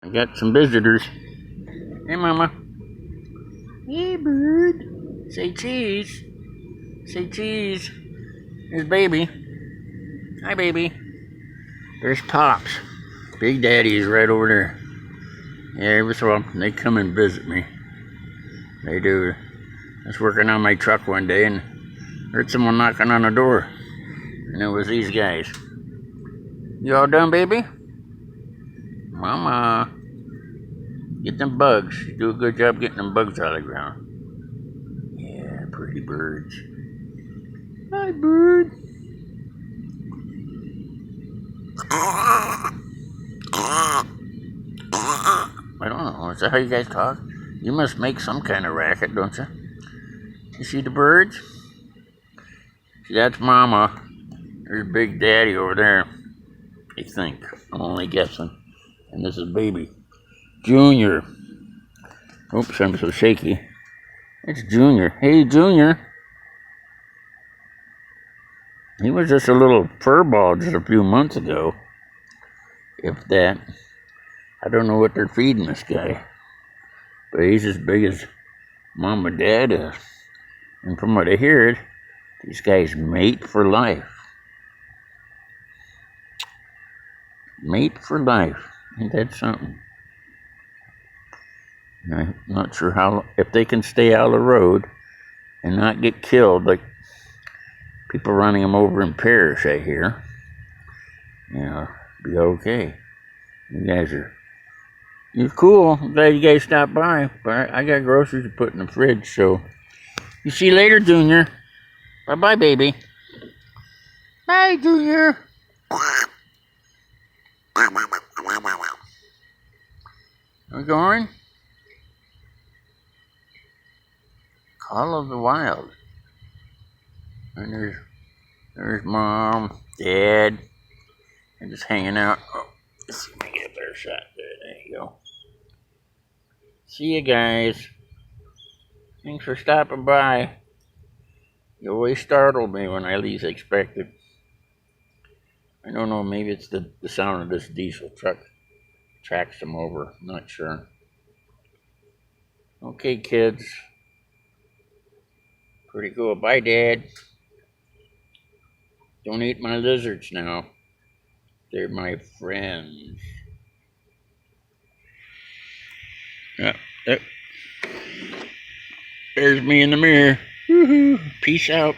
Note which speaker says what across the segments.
Speaker 1: I got some visitors. Hey, Mama. Hey, bird. Say cheese. Say cheese. There's Baby. Hi, Baby. There's Pops. Big Daddy is right over there. Yeah, every so often they come and visit me. They do. I was working on my truck one day and heard someone knocking on the door. And it was these guys. You all done, baby? Mama. Get them bugs. You do a good job getting them bugs out of the ground. Yeah, pretty birds. Hi, bird. I don't know. Is that how you guys talk? You must make some kind of racket, don't you? You see the birds? See, that's Mama. There's Big Daddy over there. I think. I'm only guessing. And this is Baby. Junior. Oops, I'm so shaky. It's Junior. Hey, Junior. He was just a little furball just a few months ago. If that. I don't know what they're feeding this guy. But he's as big as Mom and Dad is. And from what I hear, these guys mate for life. Mate for life. Ain't that something? I'm not sure how, if they can stay out of the road and not get killed like people running them over in pairs, I hear. Be okay. You're cool. I'm glad you guys stopped by. But I got groceries to put in the fridge, so you see you later, Junior. Bye-bye, baby. Bye, Junior. We're going? Call of the Wild. And there's Mom, Dad, and just hanging out. Oh, let's see if I can get a better shot there. There you go. See you guys. Thanks for stopping by. You always startled me when I least expected. I don't know, maybe it's the sound of this diesel truck tracks them over. I'm not sure. Okay, kids. Pretty cool. Bye, Dad. Don't eat my lizards now. They're my friends. There's me in the mirror. Woohoo. Peace out,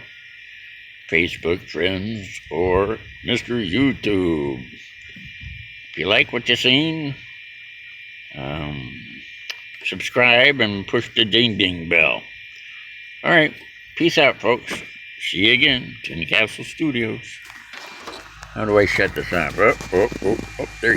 Speaker 1: Facebook friends or Mr. YouTube. If you like what you seen, subscribe and push the ding-ding bell. All right. Peace out, folks. See you again. Tin Castle Studios. How do I shut this off? Oh, there you go.